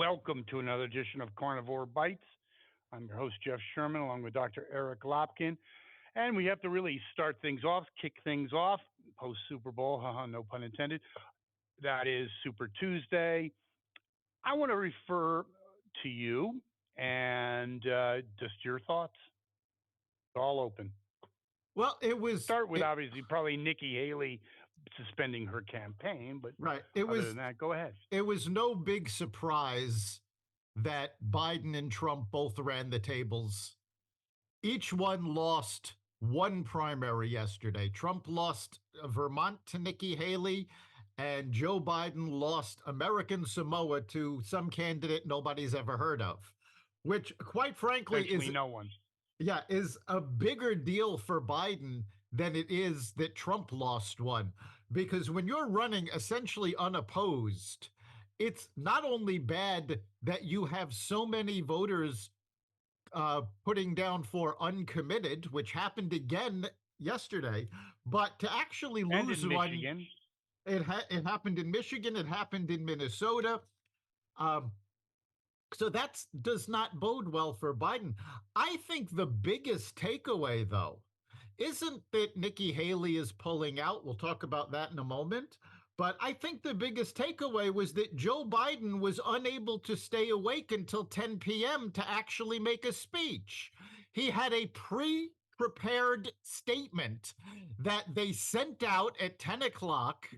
Welcome to another edition of Carnivore Bites. I'm your host, Jeff Sherman, along with Dr. Eric Lopkin. And we have to really start things off, kick things off, post Super Bowl, haha, no pun intended. That is Super Tuesday. I want to refer to you and just your thoughts. It's all open. Well, it was Start with obviously probably Nikki Haley suspending her campaign, but right. other than that, go ahead. It was no big surprise that Biden and Trump both ran the tables. Each one lost one primary yesterday. Trump lost Vermont to Nikki Haley, and Joe Biden lost American Samoa to some candidate nobody's ever heard of, which, quite frankly, Essentially, no one. is a bigger deal for Biden than it is that Trump lost one. Because when you're running essentially unopposed, it's not only bad that you have so many voters putting down for uncommitted, which happened again yesterday, but to actually And lose in one, Michigan. it happened in Michigan, it happened in Minnesota. Um, so that does not bode well for Biden. I think the biggest takeaway, though, isn't that Nikki Haley is pulling out. We'll talk about that in a moment. But I think the biggest takeaway was that Joe Biden was unable to stay awake until 10 p.m. to actually make a speech. He had a prepared statement that they sent out at 10 o'clock.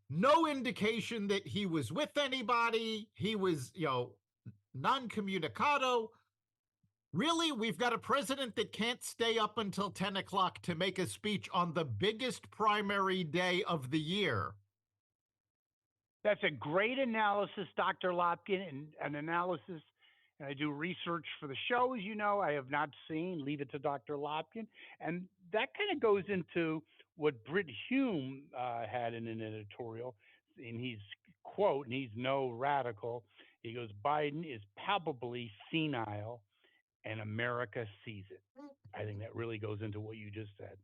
No indication that he was with anybody. He was, non communicado. Really, we've got a president that can't stay up until 10 o'clock to make a speech on the biggest primary day of the year. That's a great analysis, Dr. Lopkin, and an analysis. And I do research for the show, as you know. I have not seen. Leave it to Dr. Lopkin. And that kind of goes into what Brit Hume had in an editorial. And he's, quote, and he's no radical. He goes, Biden is palpably senile and America sees it. I think that really goes into what you just said.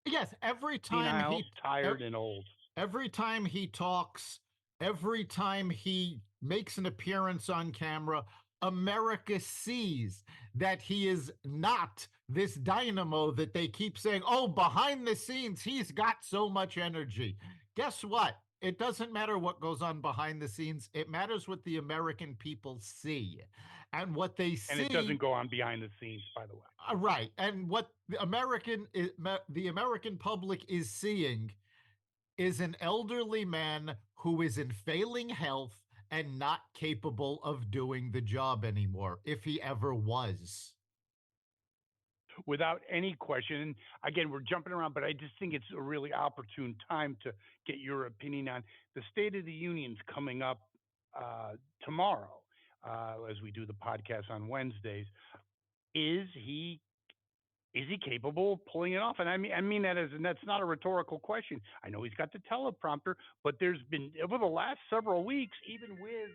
Yes, every time senile, tired, and old. Every time he talks, every time he makes an appearance on camera, America sees that he is not this dynamo that they keep saying, oh, behind the scenes, he's got so much energy. Guess what? It doesn't matter what goes on behind the scenes. It matters what the American people see. And what they see. And it doesn't go on behind the scenes, by the way. Right. And what the American public is seeing is an elderly man who is in failing health and not capable of doing the job anymore, if he ever was. Without any question. And again, we're jumping around, but I just think it's a really opportune time to get your opinion on the State of the Union's coming up tomorrow as we do the podcast on Wednesdays. Is he capable of pulling it off? And I mean that and that's not a rhetorical question. I know he's got the teleprompter, but there's been over the last several weeks, even with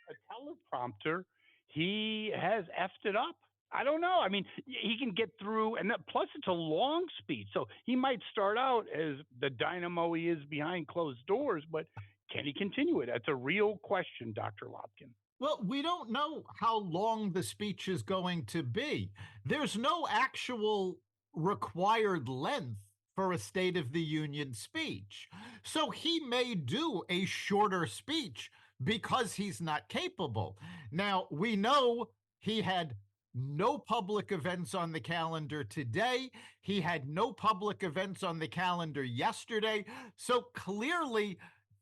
a teleprompter, he has effed it up. I don't know. I mean, he can get through, and plus it's a long speech, so he might start out as the dynamo he is behind closed doors, but can he continue it? That's a real question, Dr. Lopkin. Well, we don't know how long the speech is going to be. There's no actual required length for a State of the Union speech. So he may do a shorter speech because he's not capable. Now, we know he had no public events on the calendar today. He had no public events on the calendar yesterday. So clearly,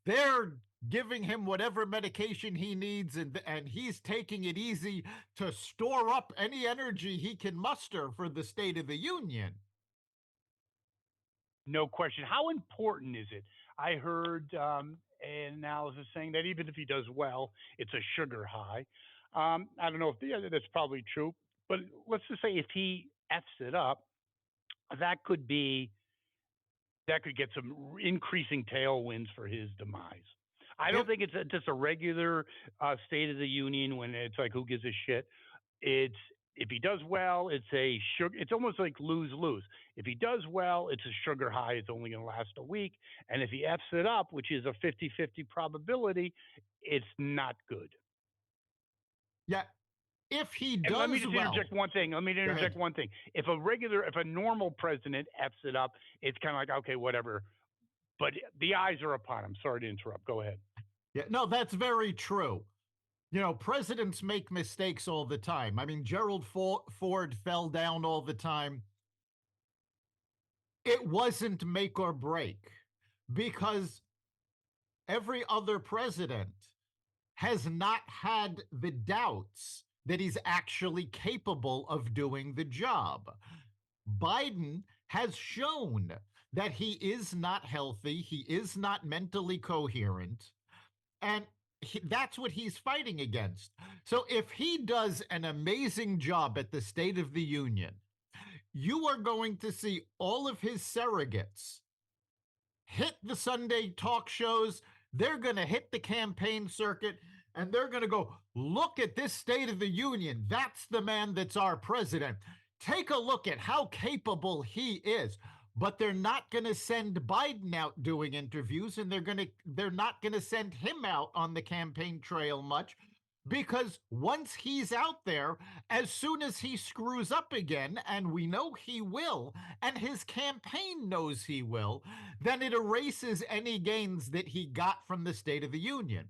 they're giving him whatever medication he needs, and he's taking it easy to store up any energy he can muster for the State of the Union. No question. How important is it? I heard an analysis saying that even if he does well, it's a sugar high. I don't know if that's probably true, but let's just say if he f's it up, that could get some increasing tailwinds for his demise. I don't think it's just a regular State of the Union when it's like who gives a shit. It's If he does well, it's a sugar. It's almost like lose lose. If he does well, it's a sugar high. It's only going to last a week. And if he f's it up, which is a 50-50 probability, it's not good. Yeah, if he And let me does just well, interject one thing. Let me go interject ahead. one thing. If a normal president f's it up, it's kind of like, okay, whatever. But the eyes are upon him. Sorry to interrupt. Go ahead. Yeah, no, that's very true. You know, presidents make mistakes all the time. I mean, Gerald Ford fell down all the time. It wasn't make or break because every other president has not had the doubts that he's actually capable of doing the job. Biden has shown that he is not healthy, he is not mentally coherent, and that's what he's fighting against. So if he does an amazing job at the State of the Union, you are going to see all of his surrogates hit the Sunday talk shows. They're going to hit the campaign circuit and they're going to go, look at this State of the Union. That's the man that's our president. Take a look at how capable he is. But they're not going to send Biden out doing interviews, and they're not going to send him out on the campaign trail much, because once he's out there, as soon as he screws up again, and we know he will, and his campaign knows he will, then it erases any gains that he got from the State of the Union.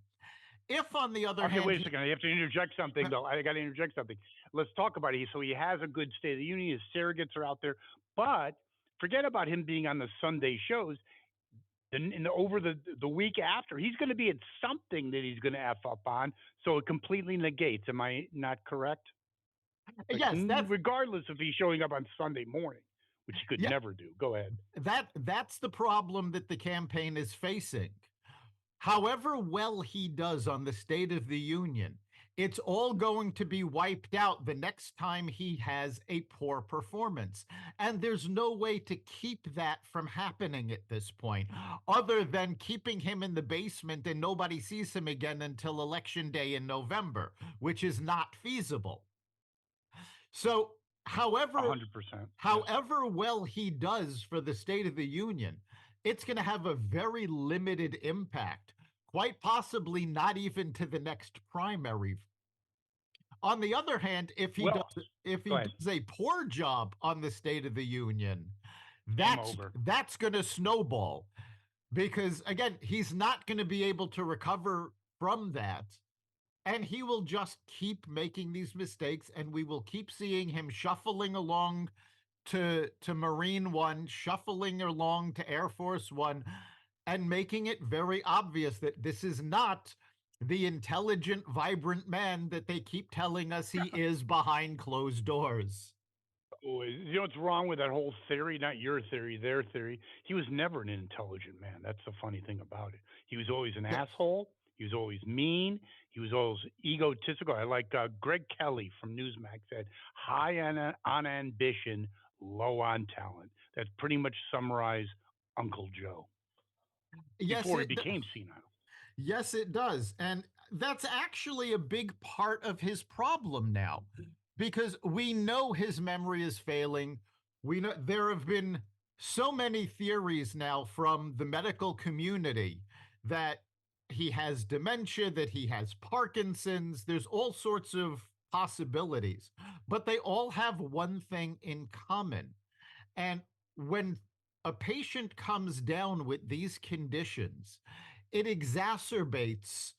If, on the other Okay, hand, wait a second. I have to interject something, though. I got to interject something. Let's talk about it. So he has a good State of the Union. His surrogates are out there, but forget about him being on the Sunday shows. Over the week after, he's going to be at something that he's going to f up on. So it completely negates. Am I not correct? Like, yes, that's regardless if he's showing up on Sunday morning, which he could yeah, never do. Go ahead. that's the problem that the campaign is facing. However well he does on the State of the Union, it's all going to be wiped out the next time he has a poor performance. And there's no way to keep that from happening at this point, other than keeping him in the basement and nobody sees him again until Election Day in November, which is not feasible. So, however 100%. Yes. however well he does for the State of the Union, it's going to have a very limited impact, quite possibly not even to the next primary. On the other hand, Well, if he go ahead. does a poor job on the State of the Union, Game that's over. that's going to snowball, because again, he's not going to be able to recover from that, and he will just keep making these mistakes, and we will keep seeing him shuffling along to Marine One, shuffling along to Air Force One, and making it very obvious that this is not the intelligent, vibrant man that they keep telling us he is behind closed doors. Oh, you know what's wrong with that whole theory? Not your theory, their theory. He was never an intelligent man. That's the funny thing about it. He was always an Yes. asshole. He was always mean. He was always egotistical. I like Greg Kelly from Newsmax said, high on ambition, low on talent. That pretty much summarized Uncle Joe Yes, before he it became senile. yes, it does. And that's actually a big part of his problem now, because we know his memory is failing. We know there have been so many theories now from the medical community that he has dementia, that he has Parkinson's. There's all sorts of possibilities, but they all have one thing in common. And when a patient comes down with these conditions, it exacerbates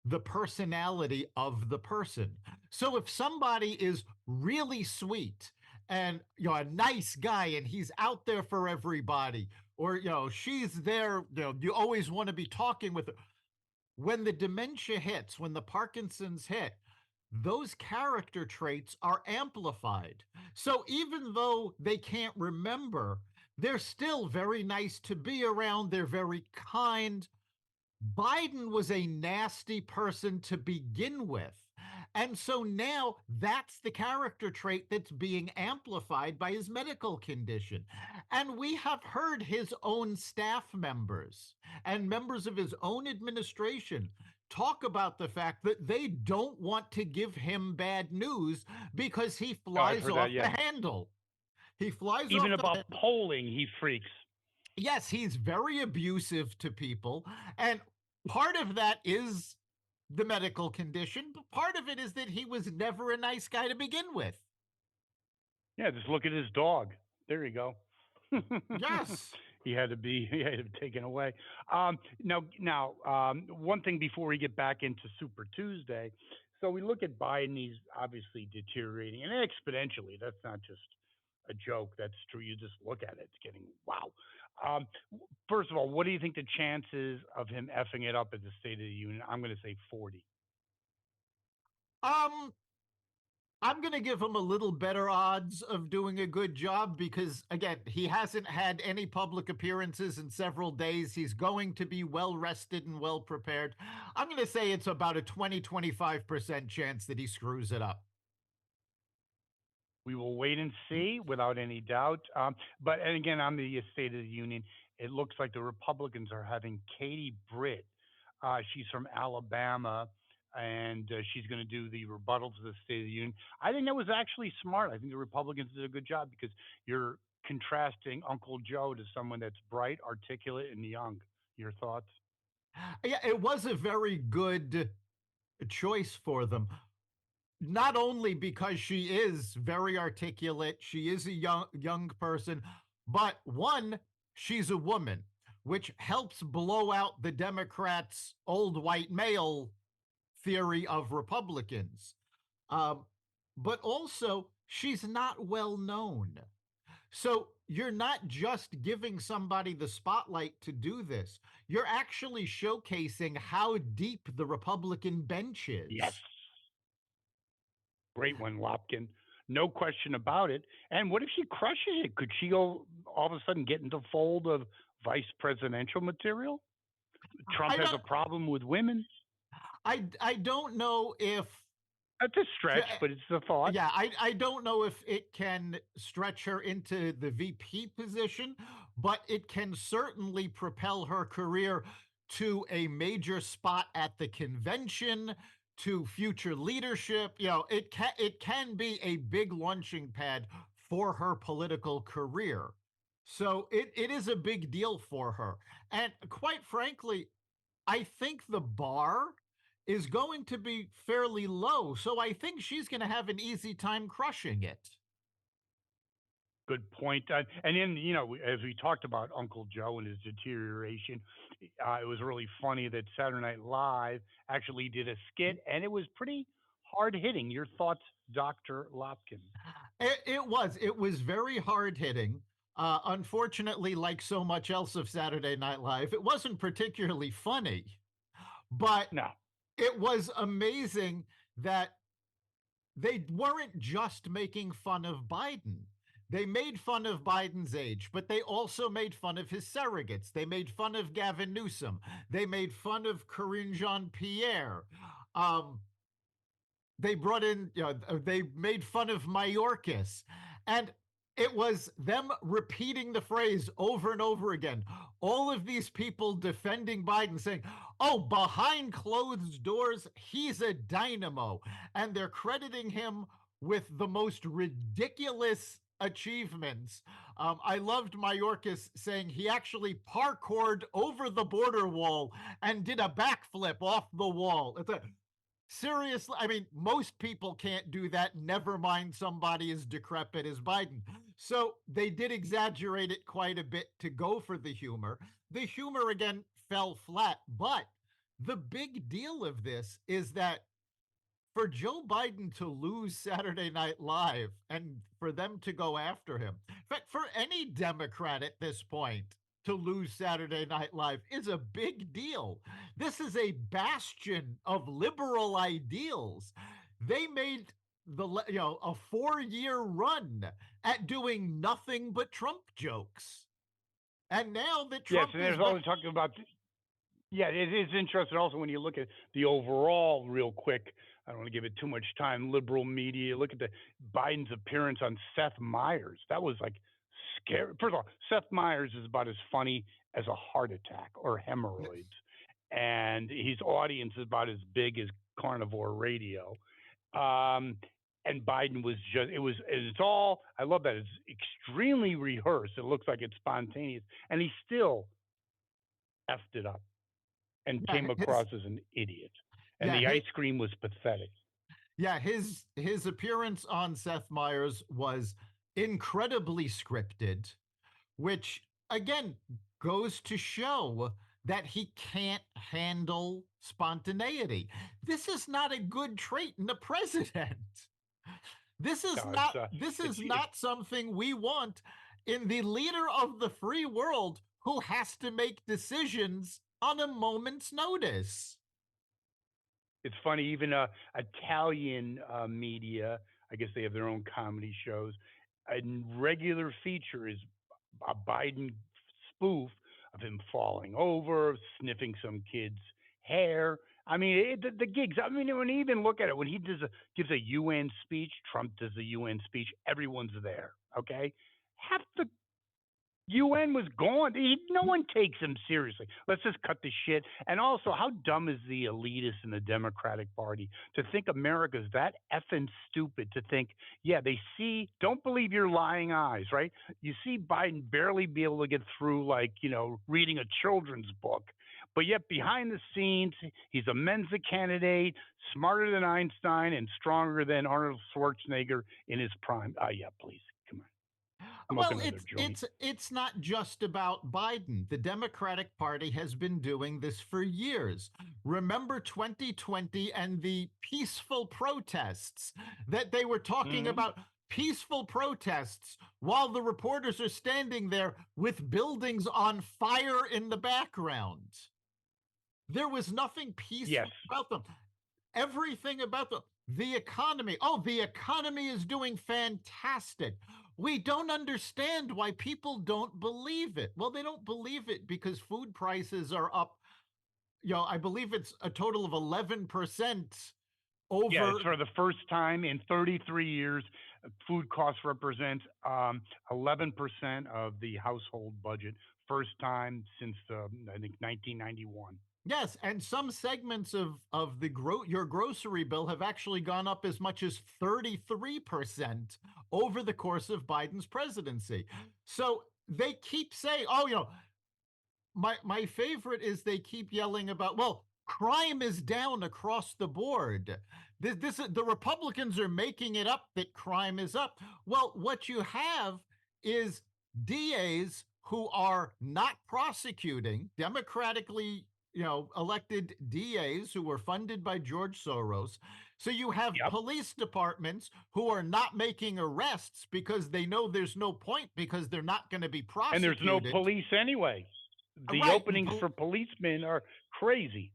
the personality of the person. So if somebody is really sweet and a nice guy and he's out there for everybody, or she's there, you always want to be talking with her. When the dementia hits, when the Parkinson's hit, those character traits are amplified. So even though they can't remember, they're still very nice to be around. They're very kind. Biden was a nasty person to begin with. And so now that's the character trait that's being amplified by his medical condition. And we have heard his own staff members and members of his own administration talk about the fact that they don't want to give him bad news because he No, I've flies heard that. off the Yeah. handle. He flies Even off the about handle. polling, he freaks. Yes, he's very abusive to people. And part of that is the medical condition, but part of it is that he was never a nice guy to begin with. Yeah, just look at his dog. There you go. Yes. He had to be taken away. One thing before we get back into Super Tuesday, so we look at Biden. He's obviously deteriorating and exponentially. That's not just a joke. That's true. You just look at it; it's getting wow. Um, First of all, what do you think the chances of him effing it up at the State of the Union? I'm going to say 40. Um, I'm going to give him a little better odds of doing a good job because, again, he hasn't had any public appearances in several days. He's going to be well rested and well prepared. I'm going to say it's about a 25% chance that he screws it up. We will wait and see without any doubt. But and again, on the State of the Union, it looks like the Republicans are having Katie Britt. She's from Alabama, and she's going to do the rebuttal to the State of the Union. I think that was actually smart. I think the Republicans did a good job because you're contrasting Uncle Joe to someone that's bright, articulate, and young. Your thoughts? Yeah, it was a very good choice for them. Not only because she is very articulate, she is a young person, but one, she's a woman, which helps blow out the Democrats' old white male theory of Republicans. Um, but also, she's not well known. So you're not just giving somebody the spotlight to do this, you're actually showcasing how deep the Republican bench Yes. is. Great one, Lopkin. No question about it. And what if she crushes it? Could she go all of a sudden get into fold of vice presidential material? Trump I has a don't problem with women. I don't know if That's a stretch, but it's a thought. yeah, I don't know if it can stretch her into the VP position, but it can certainly propel her career to a major spot at the convention, to future leadership. You know, it can be a big launching pad for her political career. So it is a big deal for her. And quite frankly, I think the bar is going to be fairly low. So I think she's going to have an easy time crushing it. Good point. And then, as we talked about Uncle Joe and his deterioration, it was really funny that Saturday Night Live actually did a skit, and it was pretty hard hitting. Your thoughts, Dr. Lopkin? It was very hard hitting. Unfortunately, like so much else of Saturday Night Live, it wasn't particularly funny, but No. it was amazing that they weren't just making fun of Biden. They made fun of Biden's age, but they also made fun of his surrogates. They made fun of Gavin Newsom. They made fun of Karine Jean Pierre. Um, they brought in, they made fun of Mayorkas. And it was them repeating the phrase over and over again. All of these people defending Biden, saying, oh, behind closed doors, he's a dynamo. And they're crediting him with the most ridiculous achievements. I loved Mayorkas saying he actually parkoured over the border wall and did a backflip off the wall. It's a seriously, I mean, most people can't do that, never mind somebody as decrepit as Biden. So they did exaggerate it quite a bit to go for the humor. The humor, again, fell flat. But the big deal of this is that for Joe Biden to lose Saturday Night Live and for them to go after him, in fact, for any Democrat at this point to lose Saturday Night Live is a big deal. This is a bastion of liberal ideals. They made a 4-year run at doing nothing but Trump jokes. And now that Yes, Trump and is there's always talking about. Yeah, it is interesting also when you look at the overall, real quick. I don't want to give it too much time. Liberal media. Look at the Biden's appearance on Seth Meyers. That was like scary. First of all, Seth Meyers is about as funny as a heart attack or hemorrhoids. and his audience is about as big as carnivore radio. Um, and Biden was just, it's all, I love that. It's extremely rehearsed. It looks like it's spontaneous. And he still effed it up and Yeah, came his across as an idiot. And yeah, the his ice cream was pathetic. yeah, his appearance on Seth Meyers was incredibly scripted, which again goes to show that he can't handle spontaneity. This is not a good trait in the president. This is No, not this it's, is not something we want in the leader of the free world who has to make decisions on a moment's notice. it's funny, even Italian media, I guess they have their own comedy shows. A regular feature is a Biden spoof of him falling over, sniffing some kid's hair. I mean, the gigs. I mean, when you even look at it, when he gives a UN speech, Trump does a UN speech, everyone's there. Okay, half the UN was gone. No one takes him seriously. Let's just cut the shit. And also, how dumb is the elitists in the Democratic Party to think America's that effing stupid to think, yeah, they see, don't believe your lying eyes, right? You see Biden barely be able to get through, like, reading a children's book. But yet, behind the scenes, he's a Mensa candidate, smarter than Einstein, and stronger than Arnold Schwarzenegger in his prime. Yeah, please, come on, smoke Well, another joint. it's not just about Biden. The Democratic Party has been doing this for years. Remember 2020 and the peaceful protests that they were talking Mm-hmm. about peaceful protests while the reporters are standing there with buildings on fire in the background. There was nothing Yes. peaceful about them. Everything about the economy. Oh, the economy is doing fantastic. We don't understand why people don't believe it. Well, they don't believe it because food prices are up. I believe it's a total of 11% Yeah, it's over. for the first time in 33 years. Food costs represent 11% of the household budget. First time since I think 1991. Yes, and some segments of your grocery bill have actually gone up as much as 33% over the course of Biden's presidency. So they keep saying, "Oh, my favorite is they keep yelling about, well, crime is down across the board. The Republicans are making it up that crime is up. Well, what you have is DAs who are not prosecuting, democratically, elected DAs who were funded by George Soros. So you have Yep. police departments who are not making arrests because they know there's no point because they're not going to be And there's no prosecuted. police anyway. The Right. openings for policemen are crazy.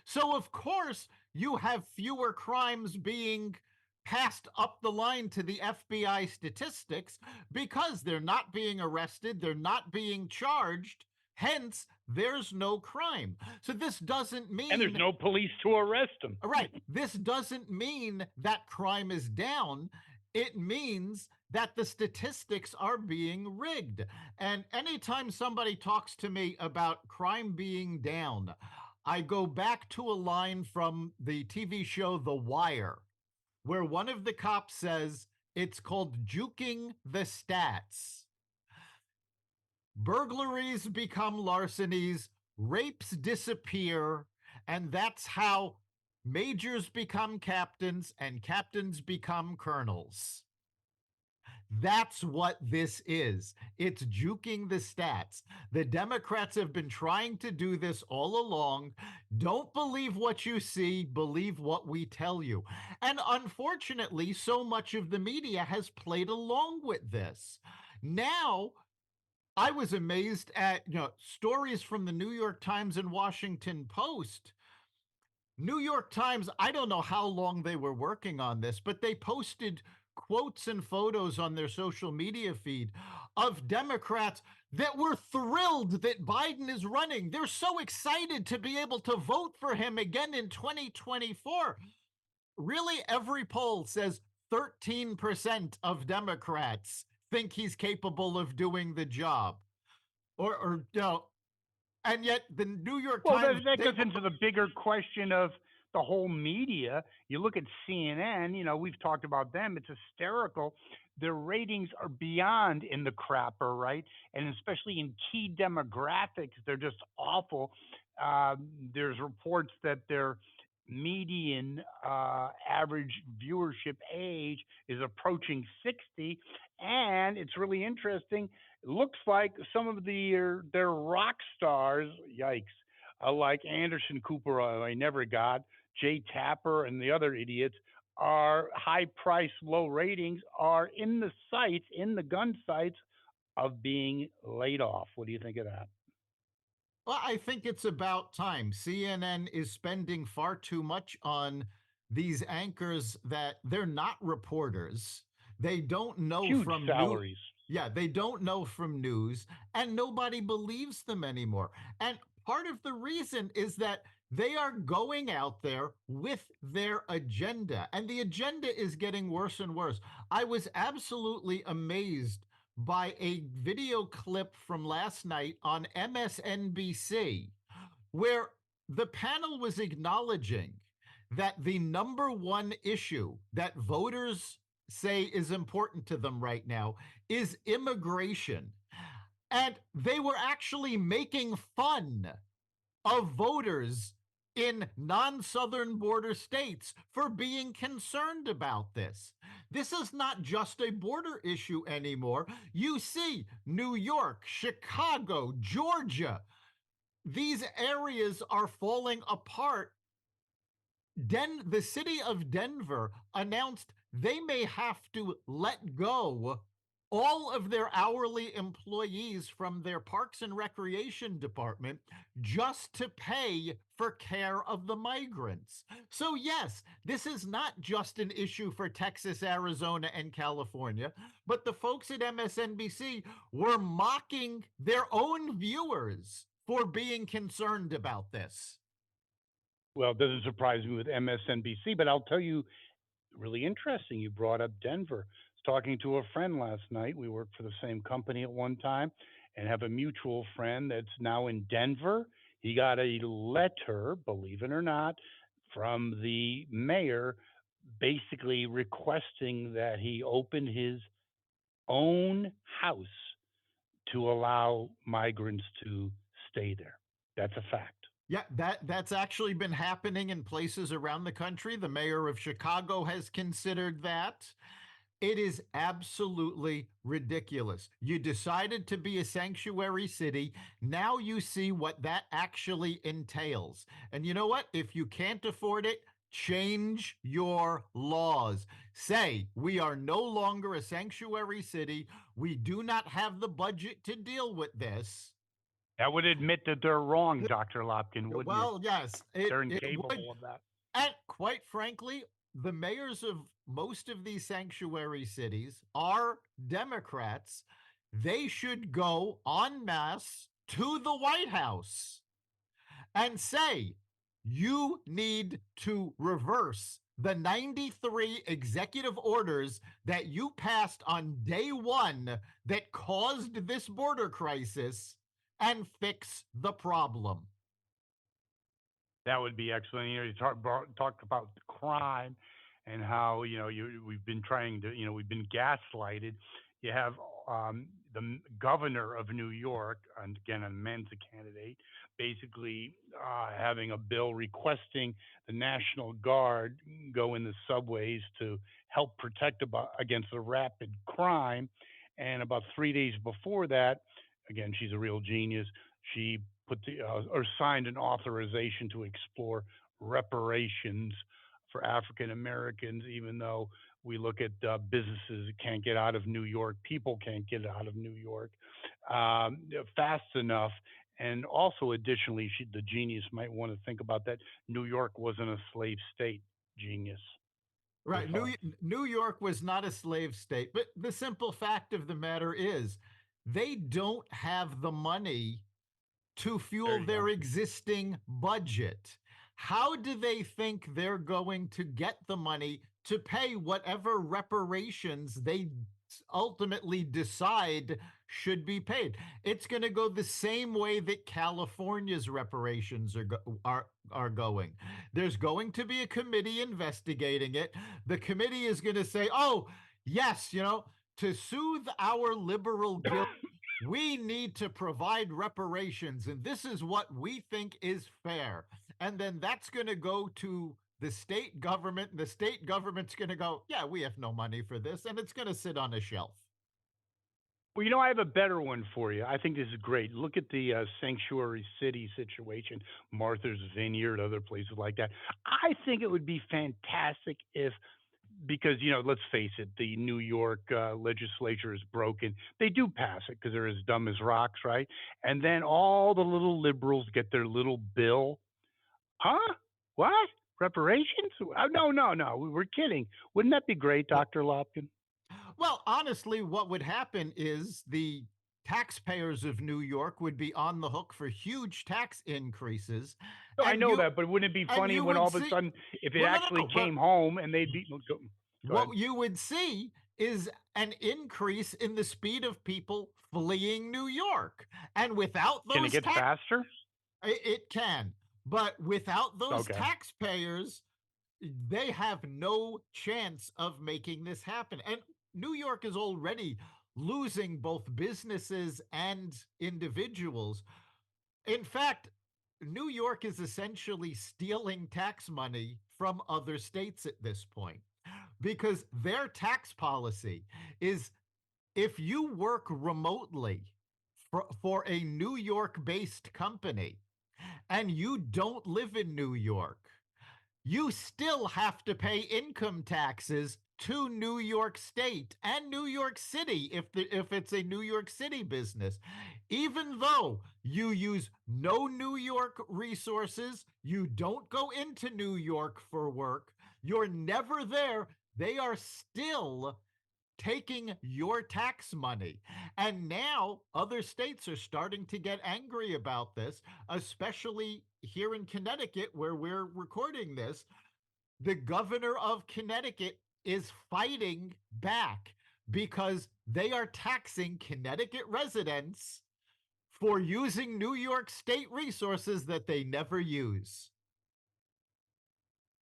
So, of course, you have fewer crimes being passed up the line to the FBI statistics because they're not being arrested, they're not being charged. Hence, there's no crime. So, this doesn't And there's mean, no police to arrest them. right, this doesn't mean that crime is down. It means that the statistics are being rigged. And anytime somebody talks to me about crime being down, I go back to a line from the TV show The Wire, where one of the cops says it's called juking the stats. Burglaries become larcenies, rapes disappear, and that's how majors become captains and captains become colonels. That's what this is. It's juking the stats. The Democrats have been trying to do this all along. Don't believe what you see, believe what we tell you. And unfortunately, so much of the media has played along with this. Now, I was amazed at stories from the New York Times and Washington Post. New York Times, I don't know how long they were working on this, but they posted quotes and photos on their social media feed of Democrats that were thrilled that Biden is running. They're so excited to be able to vote for him again in 2024. Really, every poll says 13% of Democrats think he's capable of doing the job. Or And yet the New York Well, Times, that they goes into the bigger question of the whole media. You look at CNN, we've talked about them. It's hysterical. Their ratings are beyond in the crapper, right? And especially in key demographics, they're just awful. There's reports that their median average viewership age is approaching 60. And it's really interesting. It looks like some of their rock stars, yikes, like Anderson Cooper, I never got, Jay Tapper, and the other idiots are high price, low ratings, are in the sights, in the gun sights of being laid off. What do you think of that? Well, I think it's about time. CNN is spending far too much on these anchors that they're not reporters. They don't know Huge from new salaries. Yeah, they don't know from news, and nobody believes them anymore. And part of the reason is that they are going out there with their agenda, and the agenda is getting worse and worse. I was absolutely amazed by a video clip from last night on MSNBC where the panel was acknowledging that the number one issue that voters say is important to them right now is immigration. And they were actually making fun of voters in non southern border states for being concerned about this. This is not just a border issue anymore. You see New York, Chicago, Georgia, these areas are falling apart. The city of Denver announced they may have to let go all of their hourly employees from their parks and recreation department just to pay for care of the migrants. So, yes, this is not just an issue for Texas, Arizona, and California, but the folks at MSNBC were mocking their own viewers for being concerned about this. Well, it doesn't surprise me with MSNBC, but I'll tell you, really interesting. You brought up Denver. I was talking to a friend last night. We worked for the same company at one time and have a mutual friend that's now in Denver. He got a letter, believe it or not, from the mayor basically requesting that he open his own house to allow migrants to stay there. That's a fact. Yeah, that's actually been happening in places around the country. The mayor of Chicago has considered that. It is absolutely ridiculous. You decided to be a sanctuary city. Now you see what that actually entails. And you know what? If you can't afford it, change your laws. Say, we are no longer a sanctuary city. We do not have the budget to deal with this. That would admit that they're wrong, Dr. Lopkin, wouldn't it? Well, yes, They're it would. incapable of that. And quite frankly, the mayors of most of these sanctuary cities are Democrats. They should go en masse to the White House and say, you need to reverse the 93 executive orders that you passed on day one that caused this border crisis and fix the problem. That would be excellent. You talk about the crime and how we've been trying to we've been gaslighted. You have governor of New York, and again a Mensa candidate, basically having a bill requesting the National Guard go in the subways to help protect against the rapid crime. And about 3 days before that, again, she's a real genius. She put or signed an authorization to explore reparations for African Americans, even though we look at businesses that can't get out of New York, people can't get out of New York fast enough. And also, additionally, the genius might want to think about that. New York wasn't a slave state. Genius. Your Right. thoughts? New York was not a slave state, but the simple fact of the matter is they don't have the money to There fuel you their go. existing budget. How do they think they're going to get the money to pay whatever reparations they ultimately decide should be paid. It's going to go the same way that California's reparations are going. There's going to be a committee investigating it. The committee is going to say, "Oh, yes, to soothe our liberal guilt, we need to provide reparations, and this is what we think is fair." And then that's going to go to the state government, and the state government's going to go, "Yeah, we have no money for this," and it's going to sit on a shelf. Well, I have a better one for you. I think this is great. Look at the sanctuary city situation, Martha's Vineyard, other places like that. I think it would be fantastic if, because let's face it, the New York legislature is broken. They do pass it because they're as dumb as rocks, right? And then all the little liberals get their little bill. Huh? What? Reparations? No, no, no. We're kidding. Wouldn't that be great, Dr. Lopkin? Well, honestly, what would happen is the taxpayers of New York would be on the hook for huge tax increases, No, I and know that, but wouldn't it be funny you when all would of a see. sudden, if it Well, no, no, actually no, but came home and they'd be, go ahead. what you would see is an increase in the speed of people fleeing New York, and without Can it those get tax, faster? it can, but without those Okay. taxpayers, they have no chance of making this happen. And New York is already losing both businesses and individuals. In fact, New York is essentially stealing tax money from other states at this point because their tax policy is if you work remotely for a New York based company and you don't live in New York, you still have to pay income taxes to New York State and New York City if it's a New York City business. Even though you use no New York resources, you don't go into New York for work, you're never there, they are still taking your tax money. And now other states are starting to get angry about this, especially here in Connecticut, where we're recording this. The governor of Connecticut is fighting back because they are taxing Connecticut residents for using New York State resources that they never use.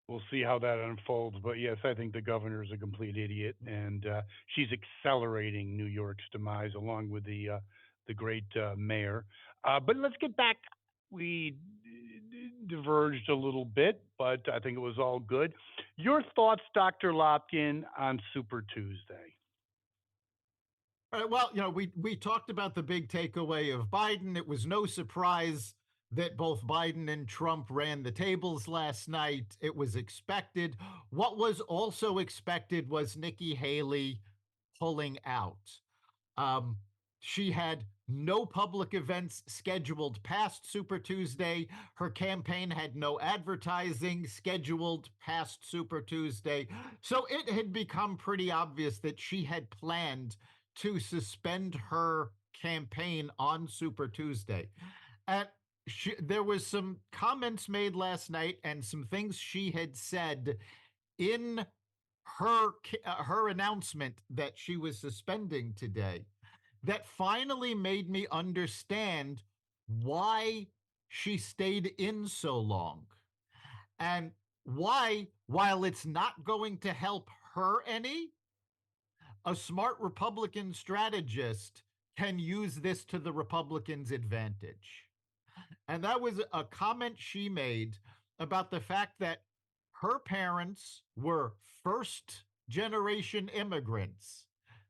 We'll see how that unfolds. But yes, I think the governor is a complete idiot, and she's accelerating New York's demise along with the great mayor. But let's get back. We diverged a little bit, but I think it was all good. Your thoughts, Dr. Lopkin, on Super Tuesday? Well, we talked about the big takeaway of Biden. It was no surprise that both Biden and Trump ran the tables last night. It was expected. What was also expected was Nikki Haley pulling out. Um, she had no public events scheduled past Super Tuesday. Her campaign had no advertising scheduled past Super Tuesday. So it had become pretty obvious that she had planned to suspend her campaign on Super Tuesday. And there was some comments made last night and some things she had said in her announcement that she was suspending today that finally made me understand why she stayed in so long and why, while it's not going to help her any, a smart Republican strategist can use this to the Republicans' advantage. And that was a comment she made about the fact that her parents were first generation immigrants.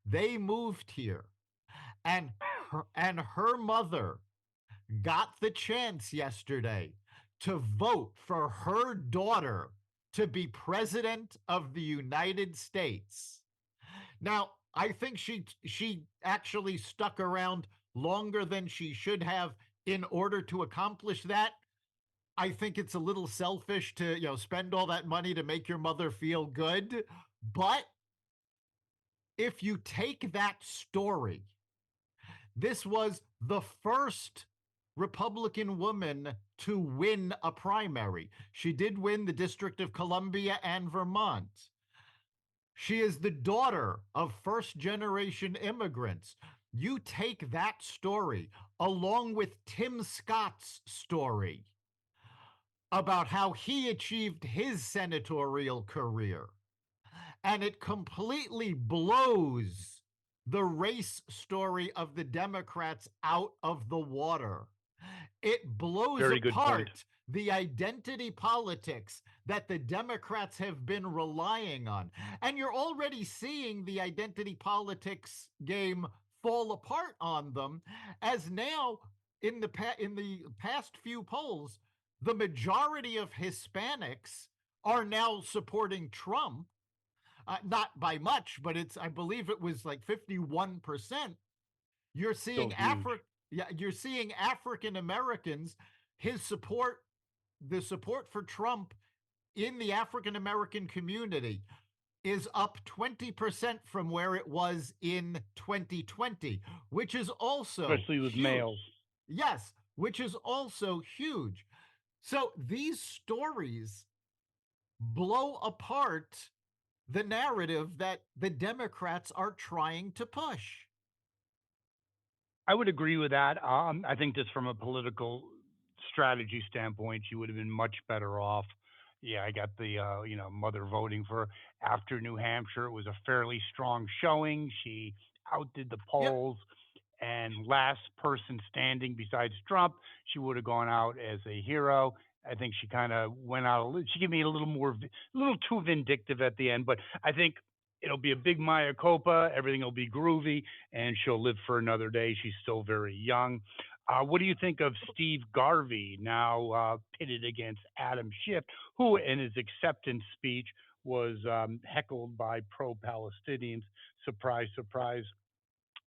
They moved here. And her mother got the chance yesterday to vote for her daughter to be president of the United States. Now, I think she actually stuck around longer than she should have in order to accomplish that. I think it's a little selfish to, spend all that money to make your mother feel good, but if you take that story, this was the first Republican woman to win a primary. She did win the District of Columbia and Vermont. She is the daughter of first generation immigrants. You take that story along with Tim Scott's story about how he achieved his senatorial career, and it completely blows the race story of the Democrats out of the water. It blows Very good point. apart the identity politics that the Democrats have been relying on. And you're already seeing the identity politics game fall apart on them, as now in the past few polls, the majority of Hispanics are now supporting Trump, not by much, but it's, I believe it was like 51%. You're Still seeing huge. Yeah, you're seeing African Americans, his support, the support for Trump in the African American community is up 20% from where it was in 2020, which is also Especially with huge. males. Yes, which is also huge. So these stories blow apart the narrative that the Democrats are trying to push. I would agree with that. I think just from a political strategy standpoint, she would have been much better off. Yeah, I got the mother voting for after New Hampshire. It was a fairly strong showing. She outdid the Yep. polls, and last person standing besides Trump, she would have gone out as a hero. I think she kind of went out. She gave me a little more, a little too vindictive at the end. But I think it'll be a big Maya Copa. Everything will be groovy, and she'll live for another day. She's still very young. What do you think of Steve Garvey, now pitted against Adam Schiff, who, in his acceptance speech, was heckled by pro-Palestinians? Surprise, surprise.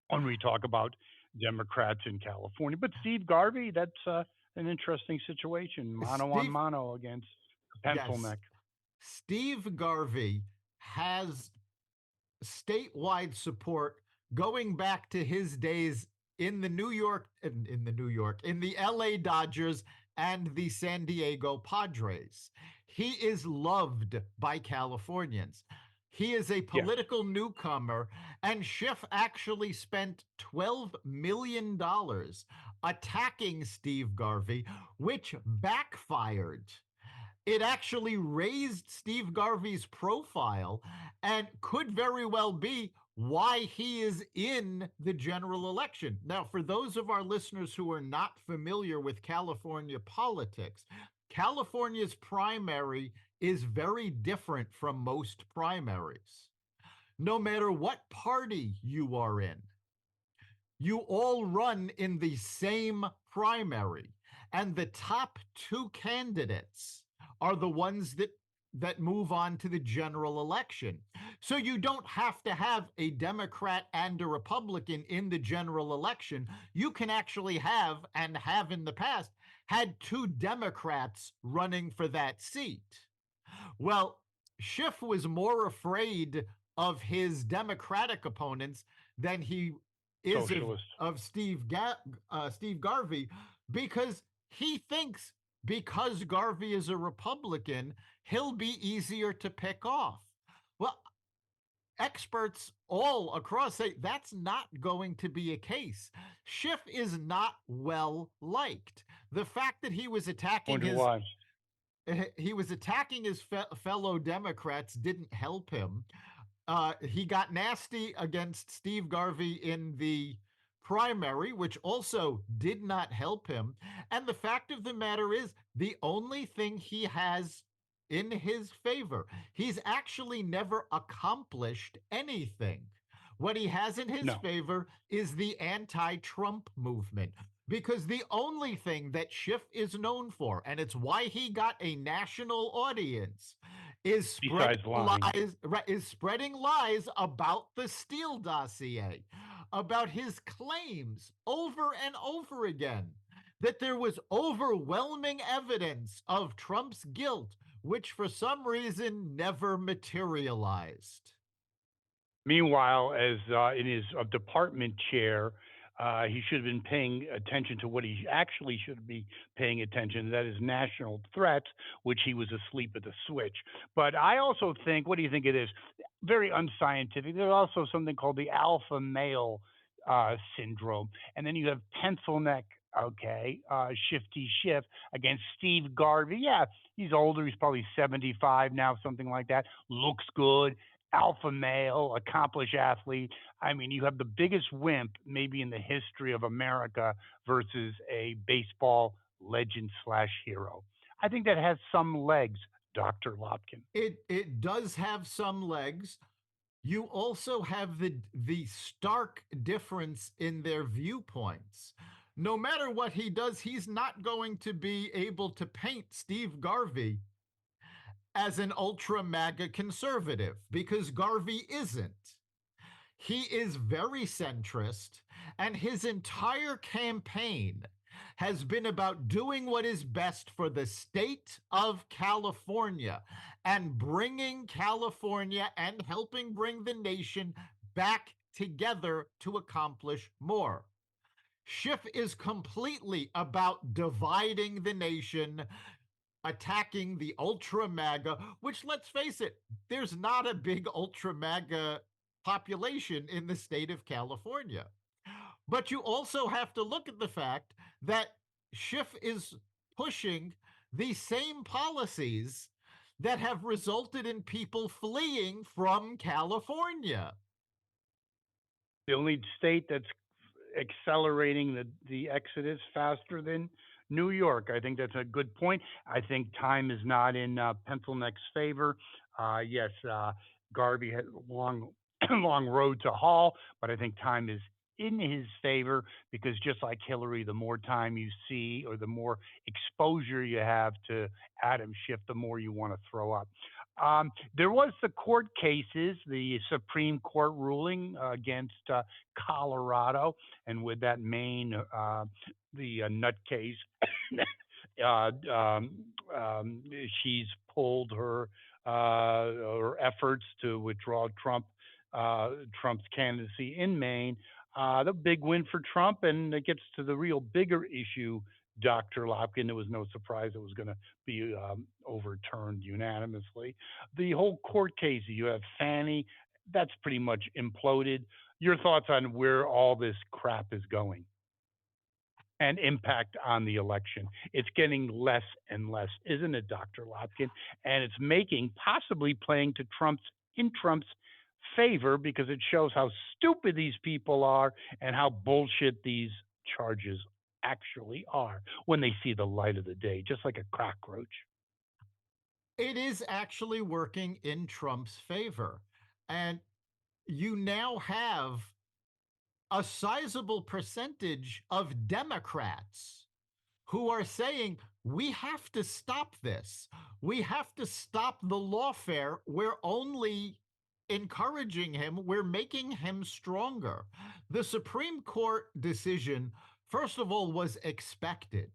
When we talk about Democrats in California, but Steve Garvey, that's an interesting situation, mano on Steve, mano against yes, Pencilneck. Steve Garvey has statewide support going back to his days in the in the LA Dodgers and the San Diego Padres. He is loved by Californians. He is a Yes, political newcomer, and Schiff actually spent $12 million attacking Steve Garvey, which backfired. It actually raised Steve Garvey's profile and could very well be why he is in the general election. Now, for those of our listeners who are not familiar with California politics, California's primary is very different from most primaries. No matter what party you are in, you all run in the same primary, and the top two candidates are the ones that move on to the general election. So you don't have to have a Democrat and a Republican in the general election. You can actually have, and have in the past, had two Democrats running for that seat. Well, Schiff was more afraid of his Democratic opponents than he is socialist. of Steve Garvey, because he thinks because Garvey is a Republican, he'll be easier to pick off. Well, experts all across say that's not going to be a case. Schiff is not well liked. The fact that Wonder why. he was attacking his fellow Democrats didn't help him. He got nasty against Steve Garvey in the primary, which also did not help him. And the fact of the matter is, the only thing he has in his favor, he's actually never accomplished anything. What he has in his No, favor is the anti Trump movement. Because the only thing that Schiff is known for, and it's why he got a national audience, is spreading besides lying. spreading lies about the Steele dossier, about his claims over and over again that there was overwhelming evidence of Trump's guilt, which for some reason never materialized. Meanwhile, as in his department chair, He should have been paying attention to what he actually should be paying attention. That is national threats, which he was asleep at the switch. But I also think, what do you think it is? Very unscientific. There's also something called the alpha male syndrome, and then you have pencil neck. Okay, Shifty Schiff against Steve Garvey. Yeah, he's older. He's probably 75 now, something like that. Looks good, alpha male, accomplished athlete. I mean, you have the biggest wimp maybe in the history of America versus a baseball legend slash hero. I think that has some legs, Dr. Lopkin. It does have some legs. You also have the stark difference in their viewpoints. No matter what he does, he's not going to be able to paint Steve Garvey as an ultra MAGA conservative because Garvey isn't. He is very centrist, and his entire campaign has been about doing what is best for the state of California and bringing California and helping bring the nation back together to accomplish more. Schiff is completely about dividing the nation, attacking the ultra MAGA, which, let's face it, there's not a big ultra MAGA population in the state of California. But you also have to look at the fact that Schiff is pushing the same policies that have resulted in people fleeing from California. The only state that's accelerating the exodus faster than New York. I think that's a good point. I think time is not in Pencilneck's favor. Yes, Garvey had a long, long road to haul, but I think time is in his favor because just like Hillary, the more time you see or the more exposure you have to Adam Schiff, the more you want to throw up. There was the court cases, the Supreme Court ruling against Colorado, and with that Maine, the nutcase, uh, um, um, she's pulled her efforts to withdraw Trump's candidacy in Maine. The big win for Trump, and it gets to the real bigger issue, Dr. Lopkin. It was no surprise it was going to be overturned unanimously. The whole court case, you have Fannie, that's pretty much imploded. Your thoughts on where all this crap is going and impact on the election? It's getting less and less, isn't it, Dr. Lopkin? And it's making possibly playing to Trump's favor because it shows how stupid these people are and how bullshit these charges actually are when they see the light of the day, just like a cockroach. It is actually working in Trump's favor. And you now have a sizable percentage of Democrats who are saying, we have to stop this. We have to stop the lawfare. We're only encouraging him, we're making him stronger. The Supreme Court decision, first of all, was expected,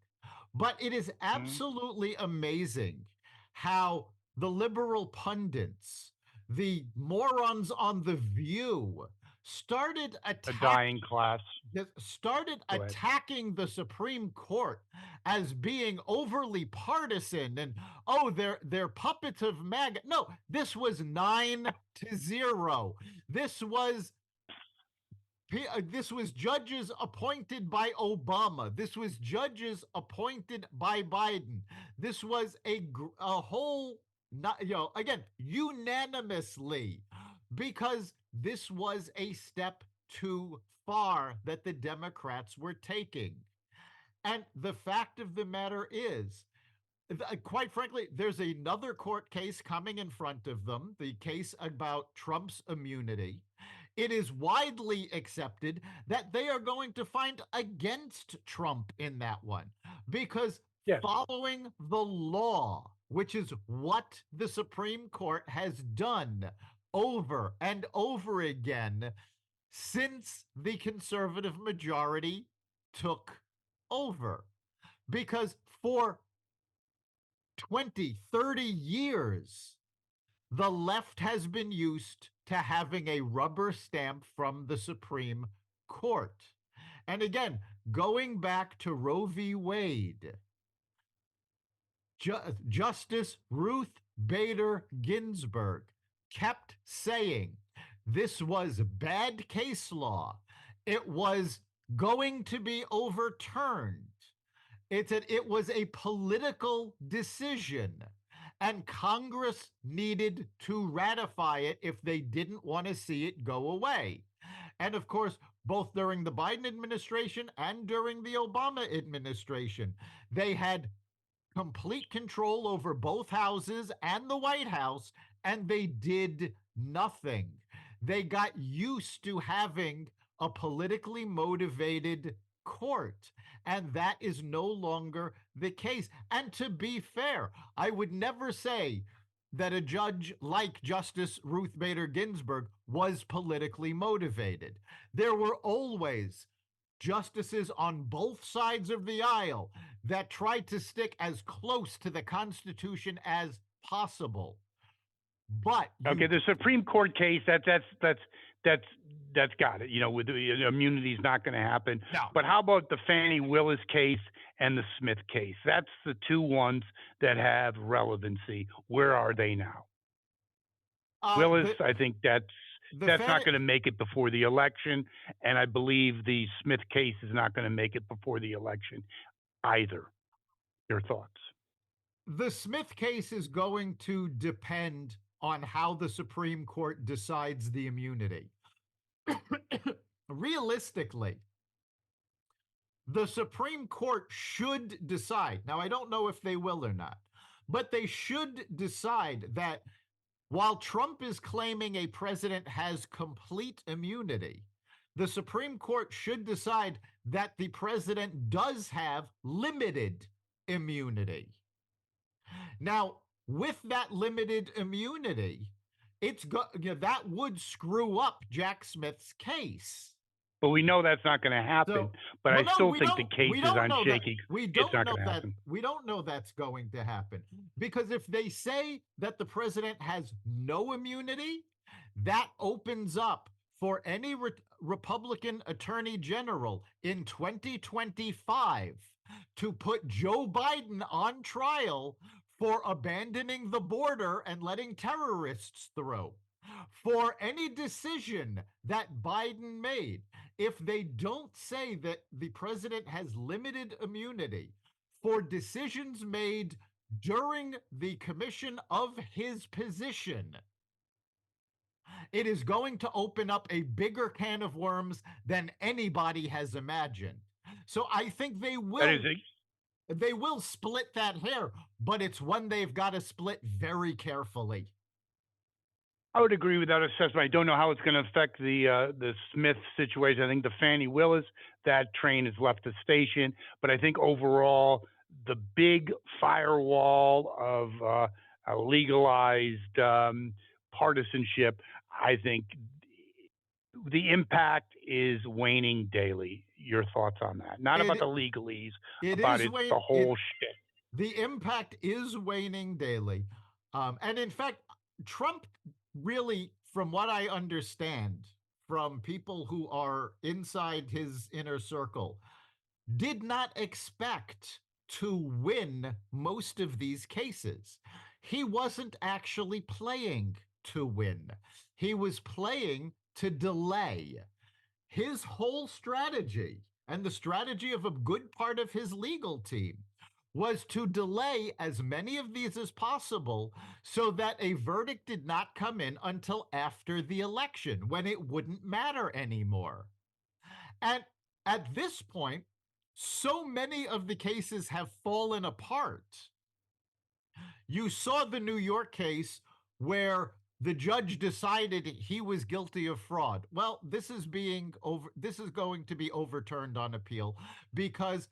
but it is Mm-hmm. absolutely amazing how the liberal pundits, the morons on The View, started A attacking dying class. Go ahead. the Supreme Court as being overly partisan and oh they're puppets of MAGA. No, this was 9-0. This was this was judges appointed by Obama. This was judges appointed by Biden. This was a whole, not, again, unanimously, because this was a step too far that the Democrats were taking. And the fact of the matter is, quite frankly, there's another court case coming in front of them, the case about Trump's immunity. It is widely accepted that they are going to find against Trump in that one because Yes. following the law, which is what the Supreme Court has done over and over again since the conservative majority took over. Because for 20, 30 years, the left has been used to having a rubber stamp from the Supreme Court. And again, going back to Roe v. Wade, Justice Ruth Bader Ginsburg kept saying this was bad case law. It was going to be overturned. It was a political decision, and Congress needed to ratify it if they didn't want to see it go away. And of course, both during the Biden administration and during the Obama administration, they had complete control over both houses and the White House, and they did nothing. They got used to having a politically motivated court, and that is no longer the case. And to be fair, I would never say that a judge like Justice Ruth Bader Ginsburg was politically motivated. There were always justices on both sides of the aisle that tried to stick as close to the Constitution as possible. But okay, the Supreme Court case that's got it. You know, with the immunity is not going to happen. No. But how about the Fani Willis case and the Smith case? That's the two ones that have relevancy. Where are they now? Willis, I think that's not going to make it before the election, and I believe the Smith case is not going to make it before the election either. Your thoughts? The Smith case is going to depend on how the Supreme Court decides the immunity. Realistically, the Supreme Court should decide. Now, I don't know if they will or not, but they should decide that while Trump is claiming a president has complete immunity, the Supreme Court should decide that the president does have limited immunity. Now, with that limited immunity, that would screw up Jack Smith's case. But we know that's not going to happen. But I still think the case is on shaky. It's not going to happen. We don't know that's going to happen. Because if they say that the president has no immunity, that opens up for any Republican attorney general in 2025 to put Joe Biden on trial for abandoning the border and letting terrorists through. For any decision that Biden made, if they don't say that the president has limited immunity for decisions made during the commission of his position, it is going to open up a bigger can of worms than anybody has imagined. So I think they will split that hair, but it's one they've got to split very carefully. I would agree with that assessment. I don't know how it's going to affect the Smith situation. I think the Fani Willis, that train has left the station. But I think overall, the big firewall of legalized partisanship, I think the impact is waning daily. Your thoughts on that? Not about the legalese, about the whole shit. The impact is waning daily. And in fact, Trump really, from what I understand from people who are inside his inner circle, did not expect to win most of these cases. He wasn't actually playing to win. He was playing to delay. His whole strategy, and the strategy of a good part of his legal team, was to delay as many of these as possible so that a verdict did not come in until after the election, when it wouldn't matter anymore. And at this point, so many of the cases have fallen apart. You saw the New York case where the judge decided he was guilty of fraud. Well, this is going to be overturned on appeal because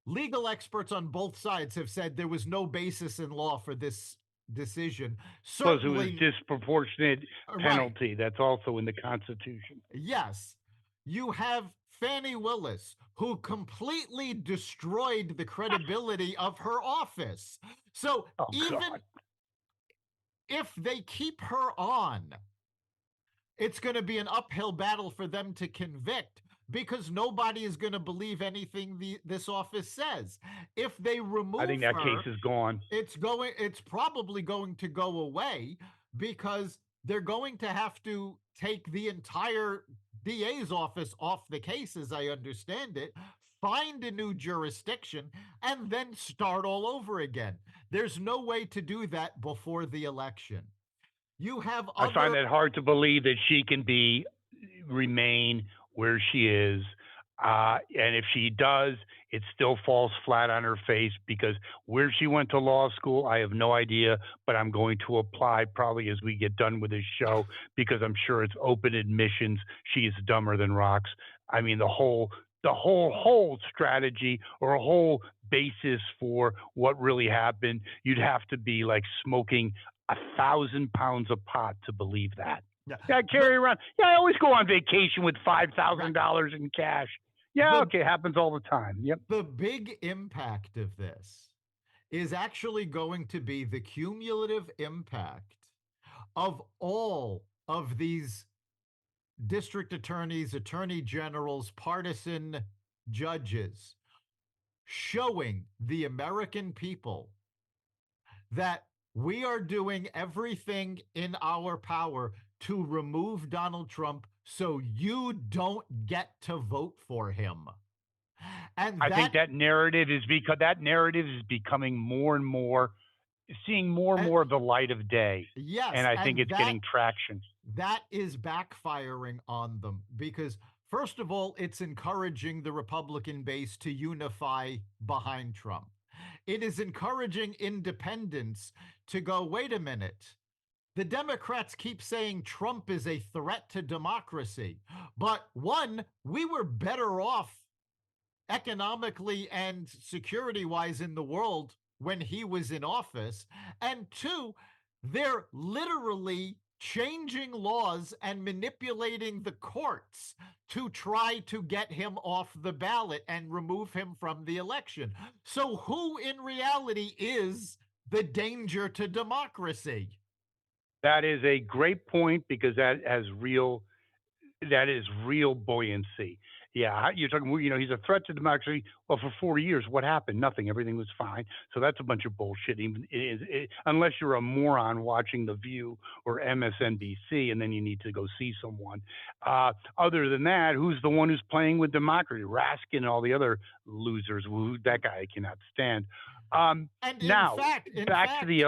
legal experts on both sides have said there was no basis in law for this decision. Plus, it was disproportionate penalty. Right. That's also in the Constitution. Yes. You have Fani Willis, who completely destroyed the credibility of her office. So if they keep her on, it's going to be an uphill battle for them to convict, because nobody is going to believe anything this office says. If they I think remove that case her, is gone. it's probably going to go away because they're going to have to take the entire DA's office off the case, as I understand it, find a new jurisdiction, and then start all over again. There's no way to do that before the election. You have I find other that hard to believe that she can remain where she is. And if she does, it still falls flat on her face because where she went to law school, I have no idea, but I'm going to apply probably as we get done with this show because I'm sure it's open admissions. She is dumber than rocks. I mean, the whole strategy or a whole basis for what really happened, you'd have to be like smoking 1,000 pounds of pot to believe that. yeah, Yeah, I the carry around. Yeah, I always go on vacation with right, $5,000 in cash. Yeah, the okay, happens all the time. Yep. the big impact of this is actually going to be the cumulative impact of all of these district attorneys, attorney generals, partisan judges, showing the American people that we are doing everything in our power to remove Donald Trump so you don't get to vote for him. And I think that, that narrative is becoming more and more, seeing more and uh, more of the light of day. yes, And I think and it's getting traction. that is backfiring on them because, first of all, it's encouraging the Republican base to unify behind Trump. It is encouraging independents to go, wait a minute. The Democrats keep saying Trump is a threat to democracy. But one, we were better off economically and security wise in the world when he was in office. And two, they're literally changing laws and manipulating the courts to try to get him off the ballot and remove him from the election. So, who in reality is the danger to democracy? That is a great point because that is real buoyancy. Yeah, you're talking. He's a threat to democracy. Well, for 4 years, what happened? Nothing. Everything was fine. So that's a bunch of bullshit. Unless you're a moron watching The View or MSNBC, and then you need to go see someone. Other than that, who's the one who's playing with democracy? Raskin and all the other losers. Who that guy I cannot stand. And Now in back to fact, the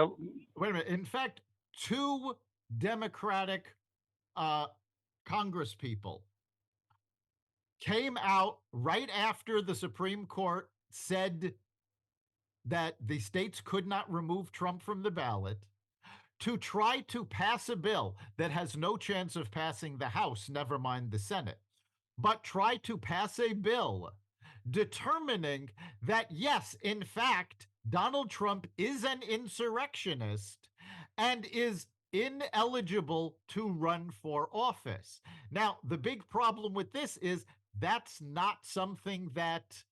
wait a minute. In fact, two Democratic uh, Congress people came out right after the Supreme Court said that the states could not remove Trump from the ballot to try to pass a bill that has no chance of passing the House, never mind the Senate, but try to pass a bill determining that, yes, in fact, Donald Trump is an insurrectionist and is ineligible to run for office. Now, the big problem with this is that's not something that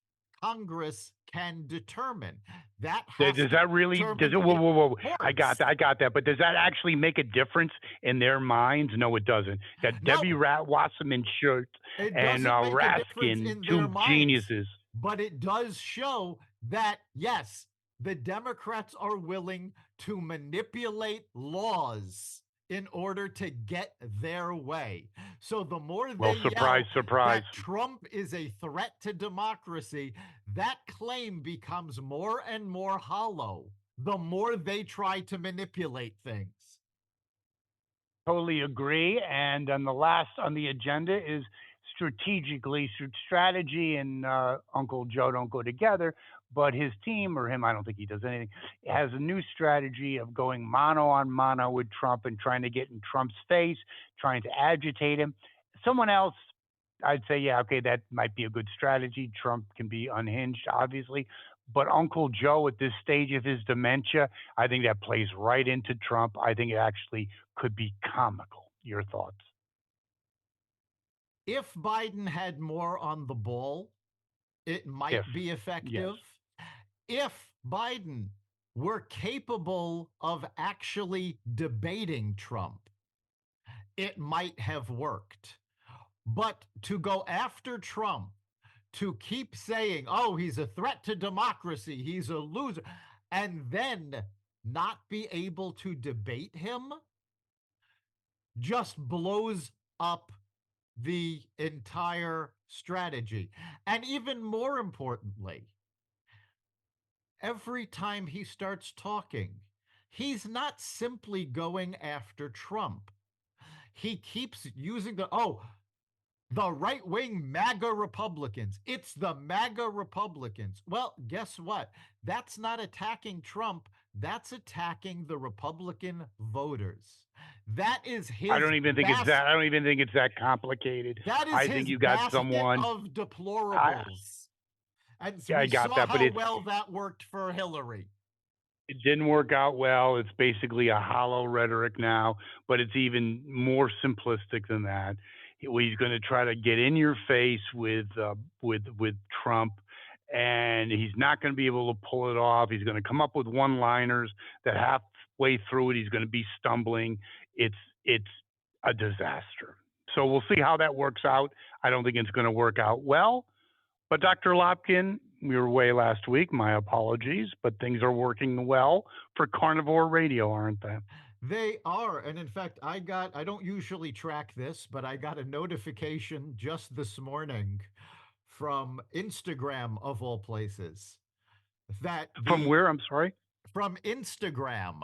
Congress can determine. That has Does to that be really does it? determined Whoa, in whoa, whoa! I got courts. that. I got that. But does that actually make a difference in their minds? No, it doesn't. Got No, Debbie Wasserman Schultz it and doesn't make a difference Raskin, in their two minds, geniuses. but it does show that, yes, the Democrats are willing to manipulate laws in order to get their way. So the more Well, they surprise, yell surprise. that Trump is a threat to democracy, that claim becomes more and more hollow the more they try to manipulate things. Totally agree. And then the last on the agenda is strategically. Strategy and Uncle Joe don't go together, but his team or him, I don't think he does anything, has a new strategy of going mano on mano with Trump and trying to get in Trump's face, trying to agitate him. Someone else, I'd say, yeah, okay, that might be a good strategy. Trump can be unhinged, obviously. But Uncle Joe, at this stage of his dementia, I think that plays right into Trump. I think it actually could be comical. Your thoughts? If Biden had more on the ball, it If, might be yes. effective. If Biden were capable of actually debating Trump, it might have worked. But to go after Trump, to keep saying, oh, he's a threat to democracy, he's a loser, and then not be able to debate him just blows up the entire strategy. And even more importantly, every time he starts talking, he's not simply going after Trump. He keeps using the right wing MAGA Republicans. It's the MAGA Republicans. Well, guess what? That's not attacking Trump. That's attacking the Republican voters. That is his I don't even think it's that. I don't even think it's that complicated. That is I his think you got basket someone. of deplorables. And Yeah, I we got saw that, but how well that worked for Hillary. it didn't work out well. It's basically a hollow rhetoric now, but it's even more simplistic than that. He's going to try to get in your face with Trump, and he's not going to be able to pull it off. He's going to come up with one-liners that halfway through it he's going to be stumbling. It's a disaster. So we'll see how that works out. I don't think it's going to work out well. But Dr. Lopkin, we were away last week. My apologies, but things are working well for Carnivore Radio, aren't they? They are. And in fact, I don't usually track this, but I got a notification just this morning from Instagram, of all places, that From where? I'm sorry. from Instagram,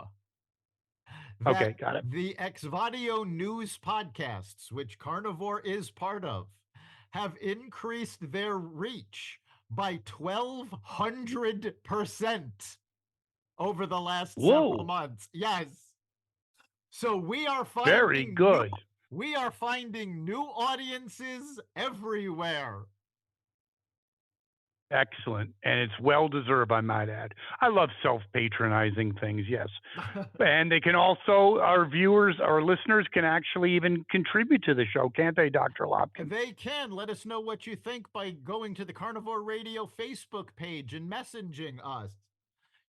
Okay, that got it. the Exvadio News podcasts, which Carnivore is part of, have increased their reach by 1,200% over the last several months. Yes. So we are finding very good. We are finding new audiences everywhere. Excellent. And it's well deserved, I might add. I love self-patronizing things, yes. And they can also, our viewers, our listeners can actually even contribute to the show, can't they, Dr. Lopkin? They can. Let us know what you think by going to the Carnivore Radio Facebook page and messaging us.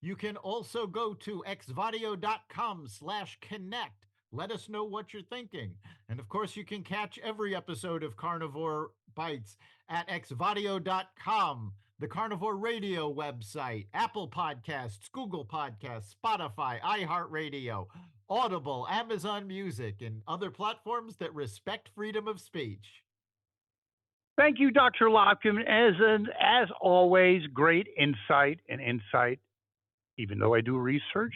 You can also go to xvadio.com/connect. Let us know what you're thinking. And of course, you can catch every episode of Carnivore Bites at xvadio.com, the Carnivore Radio website, Apple Podcasts, Google Podcasts, Spotify, iHeartRadio, Audible, Amazon Music, and other platforms that respect freedom of speech. Thank you, Dr. Lopkin. As always, great insight. Even though I do research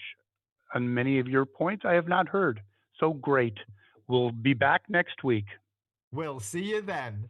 on many of your points, I have not heard. So great. We'll be back next week. We'll see you then.